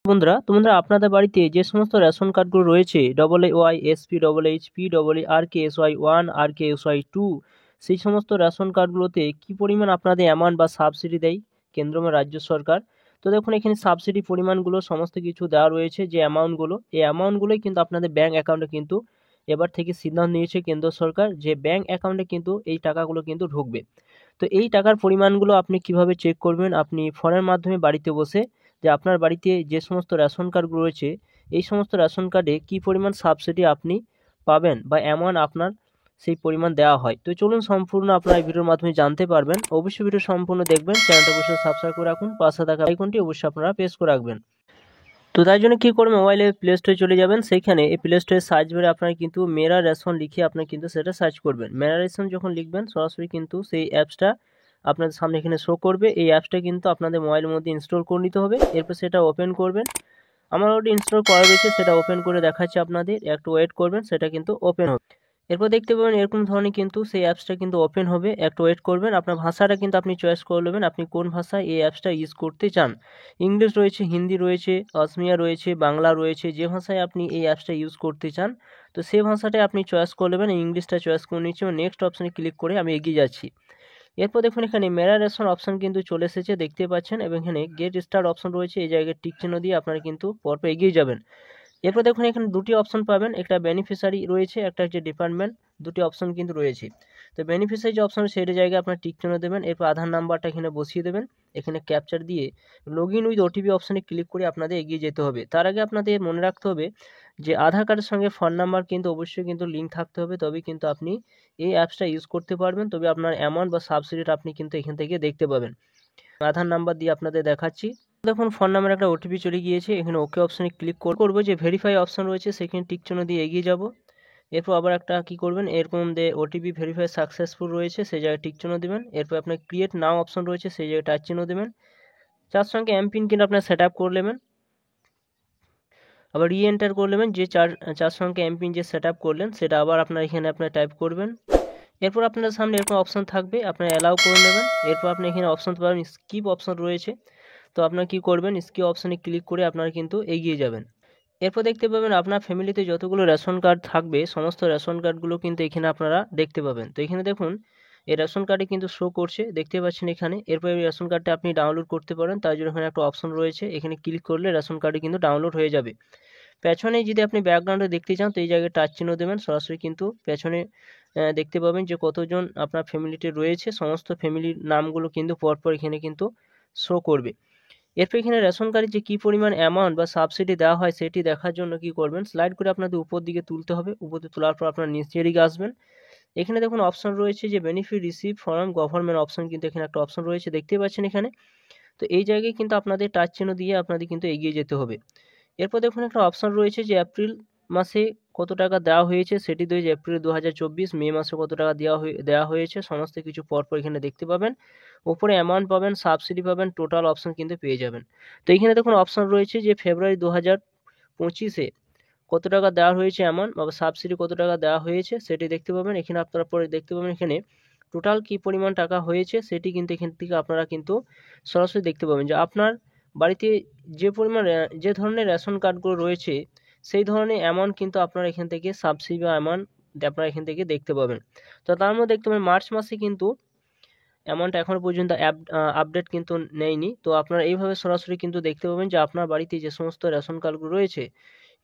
বন্ধুরা আপনাদের বাড়িতে যে সমস্ত রেশন কার্ডগুলো রয়েছে AA SP HP RKSY 1 RKSY 2 সেই সমস্ত রেশন কার্ডগুলোতে কি পরিমাণ আপনাদের অ্যামাউন্ট বা সাবসিডি দেয় কেন্দ্র এবং রাজ্য সরকার। তো দেখুন এখানে সাবসিডি পরিমাণগুলো সমস্ত কিছু দেওয়া রয়েছে, যে অ্যামাউন্টগুলো এই অ্যামাউন্টগুলোই কিন্তু আপনাদের ব্যাঙ্ক অ্যাকাউন্টে কিন্তু এবার থেকে সিদ্ধান্ত নিয়েছে কেন্দ্র সরকার, যে ব্যাঙ্ক অ্যাকাউন্টে কিন্তু এই টাকাগুলো কিন্তু ঢুকবে। তো এই টাকার পরিমাণগুলো আপনি কিভাবে চেক করবেন, আপনি ফোনের মাধ্যমে বাড়িতে বসে যে আপনার বাড়িতে যে সমস্ত রেশন কার্ডগুলো রয়েছে এই সমস্ত রেশন কার্ডে কী পরিমাণ সাবসিডি আপনি পাবেন বা অ্যামাউন্ট আপনার সেই পরিমাণ দেওয়া হয়। তো চলুন সম্পূর্ণ আপনারা এই ভিডিওর মাধ্যমে জানতে পারবেন। অবশ্যই ভিডিও সম্পূর্ণ দেখবেন, চ্যানেলটা অবশ্যই সাবস্ক্রাইব করে রাখুন, পাশে থাকা আইকনটি অবশ্যই আপনারা প্রেস করে রাখবেন। তো তাই জন্য কী করবেন, মোবাইলে প্লে স্টোরে চলে যাবেন, সেইখানে এই প্লে স্টোরে সার্চ বারে আপনারা কিন্তু মেরা রেশন লিখে আপনারা কিন্তু সেটা সার্চ করবেন। মেরা রেশন যখন লিখবেন সরাসরি কিন্তু সেই অ্যাপসটা আপনাদের সামনে এখানে শো করবে। এই অ্যাপসটা কিন্তু আপনাদের মোবাইলের মধ্যে ইনস্টল করে নিতে হবে, এরপর সেটা ওপেন করবেন। আমার অলরেডি ইনস্টল করা রয়েছে, সেটা ওপেন করে দেখাচ্ছে আপনাদের, একটু ওয়েট করবেন, সেটা কিন্তু ওপেন হবে। এরপর দেখতে পাবেন এরকম ধরনের কিন্তু সেই অ্যাপসটা কিন্তু ওপেন হবে, একটু ওয়েট করবেন। আপনার ভাষাটা কিন্তু আপনি চয়েস করে নেবেন, আপনি কোন ভাষায় এই অ্যাপসটা ইউজ করতে চান। ইংলিশ রয়েছে, হিন্দি রয়েছে, অসমিয়া রয়েছে, বাংলা রয়েছে, যে ভাষায় আপনি এই অ্যাপসটা ইউজ করতে চান তো সেই ভাষাটাই আপনি চয়েস করে নেবেন। ইংলিশটা চয়েস করে নিচ্ছি এবং নেক্সট অপশানে ক্লিক করে আমি এগিয়ে যাচ্ছি। এরপর দেখুন এখানে মেরা রেশন অপশন কিন্তু চলে এসেছে, দেখতে পাচ্ছেন, এবং এখানে গেট স্টার্ট অপশন রয়েছে, এই জায়গায় টিক চিহ্ন দিয়ে আপনারা কিন্তু পরপর এগিয়ে যাবেন। এরপর দেখুন এখানে দুটি অপশন পাবেন, একটা বেনিফিশিয়ারি রয়েছে, একটা হচ্ছে ডিপার্টমেন্ট, দুটি অপশন কিন্তু রয়েছে। তো বেনিফিশিয়ারি যে অপশন সেই জায়গায় আপনার টিক চিহ্ন দেবেন, এরপর আধার নাম্বারটা এখানে বসিয়ে দেবেন, এখানে ক্যাপচার দিয়ে লগ ইন উইথ ওটিপি অপশানে ক্লিক করে আপনাদের এগিয়ে যেতে হবে। তার আগে আপনাদের মনে রাখতে হবে যে আধার কার্ডের সঙ্গে ফোন নাম্বার কিন্তু অবশ্যই কিন্তু লিঙ্ক থাকতে হবে, তবেই কিন্তু আপনি এই অ্যাপসটা ইউজ করতে পারবেন, তবে আপনার অ্যামাউন্ট বা সাবসিডিটা আপনি কিন্তু এখান থেকে দেখতে পাবেন। আধার নাম্বার দিয়ে আপনাদের দেখাচ্ছি। দেখুন ফোন নাম্বার একটা ওটিপি চলে গিয়েছে, এখানে ওকে অপশানে ক্লিক করবো, যে ভেরিফাই অপশান রয়েছে সেখানে টিক চিহ্ন দিয়ে এগিয়ে যাব। এরপর আবার একটা কি করবেন, এরকম ওটিপি ভেরিফাই সাকসেসফুল রয়েছে সেই জায়গায় টিক চিহ্ন দেবেন। এরপর আপনার ক্রিয়েট নাও অপশন রয়েছে সেই জায়গায় টাচ চিহ্ন দেবেন। তার সঙ্গে এমপিন কিন্তু আপনার সেট আপ করে নেবেন, আবার রি এন্টার করে নেবেন, যে চার সঙ্গে এমপিন যে সেট আপ করলেন সেটা আবার আপনার এখানে আপনার টাইপ করবেন। এরপর আপনার সামনে এরকম অপশন থাকবে, আপনার অ্যালাউ করে নেবেন। এরপর আপনি এখানে অপশন পাবেন, স্কিপ অপশন রয়েছে, তো আপনার কি করবেন, স্কিপ অপশানে ক্লিক করে আপনারা কিন্তু এগিয়ে যাবেন। এরপর দেখতে পাবেন আপনার ফ্যামিলিতে যতগুলো রেশন কার্ড থাকবে সমস্ত রেশন কার্ডগুলো কিন্তু এখানে আপনারা দেখতে পাবেন। তো এখানে দেখুন এই রেশন কার্ডে কিন্তু শো করছে, দেখতে পাচ্ছেন এখানে। এরপর এই রেশন কার্ডটা আপনি ডাউনলোড করতে পারেন, তার জন্য এখানে একটা অপশন রয়েছে, এখানে ক্লিক করলে রেশন কার্ডে কিন্তু ডাউনলোড হয়ে যাবে। পেছনে যদি আপনি ব্যাকগ্রাউন্ডে দেখতে চান তো এই জায়গায় টাচ চিহ্ন দেবেন, সরাসরি কিন্তু পেছনে দেখতে পাবেন যে কতজন আপনার ফ্যামিলিতে রয়েছে, সমস্ত ফ্যামিলির নামগুলো কিন্তু পরপর এখানে কিন্তু শো করবে। এরপর এখানে রেশন কার্ডে যে কী পরিমাণ অ্যামাউন্ট বা সাবসিডি দেওয়া হয় সেটি দেখার জন্য কি করবেন, স্লাইড করে আপনাদের উপর দিকে তুলতে হবে, উপর দিকে তোলার পর আপনার নিচের দিকে আসবেন। এখানে দেখুন অপশন রয়েছে যে benefit receive from government option, কিন্তু এখানে একটা অপশন রয়েছে দেখতে পাচ্ছেন এখানে। তো এই জায়গায় কিন্তু আপনাদের টাচ চিহ্ন দিয়ে আপনাদের কিন্তু এগিয়ে যেতে হবে। এরপর দেখুন একটা অপশন রয়েছে যে এপ্রিল মাসে কত টাকা দেওয়া হয়েছে সেটি দিয়ে, এপ্রিল 2024, মে মাসে কত টাকা দেওয়া হয়েছে সমস্ত কিছু পরপর এখানে দেখতে পাবেন। উপরে অ্যামাউন্ট পাবেন, সাবসিডি পাবেন, টোটাল অপশন কিন্তু পেয়ে যাবেন। তো এখানে দেখুন অপশন রয়েছে যে ফেব্রুয়ারি 2025-এ কত টাকা দেওয়া হয়েছে অ্যামাউন্ট বা সাবসিডি কত টাকা দেওয়া হয়েছে সেটি দেখতে পাবেন। এখানে আপনারা পরে দেখতে পাবেন এখানে টোটাল কী পরিমাণ টাকা হয়েছে সেটি কিন্তু এখান থেকে আপনারা কিন্তু সরাসরি দেখতে পাবেন, যে আপনার বাড়িতে যে পরিমাণ যে ধরনের রেশন কার্ডগুলো রয়েছে সেই ধরনের অ্যামাউন্ট কিন্তু আপনারা এখান থেকে সাবসিডি বা অ্যামাউন্ট আপনারা এখান থেকে দেখতে পাবেন। তো তার মধ্যে দেখতে পাবেন মার্চ মাসে কিন্তু অ্যামাউন্ট এখনও পর্যন্ত আপডেট কিন্তু নেয়নি। তো আপনারা এইভাবে সরাসরি কিন্তু দেখতে পাবেন যে আপনার বাড়িতে যে সমস্ত রেশন কার্ডগুলো রয়েছে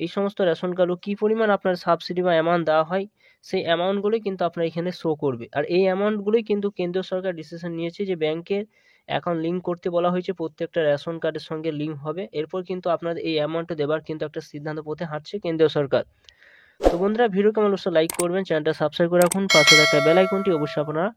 এই সমস্ত রেশন কার্ডও কী পরিমাণ আপনার সাবসিডি বা অ্যামাউন্ট দেওয়া হয় সেই অ্যামাউন্টগুলোই কিন্তু আপনার এখানে শো করবে। আর এই অ্যামাউন্টগুলোই কিন্তু কেন্দ্রীয় সরকার ডিসিশন নিয়েছে যে ব্যাংকের অ্যাকাউন্ট লিঙ্ক করতে বলা হয়েছে, প্রত্যেকটা রেশন কার্ডের সঙ্গে লিঙ্ক হবে, এরপর কিন্তু আপনাদের এই অ্যামাউন্টটা দেওয়ার কিন্তু একটা সিদ্ধান্ত পথে হাঁটছে কেন্দ্রীয় সরকার। তো বন্ধুরা ভিডিও কেমন অবশ্যই লাইক করবেন, চ্যানেলটা সাবস্ক্রাইব করে রাখুন, পাশে থাকা বেল আইকনটি অবশ্যই আপনারা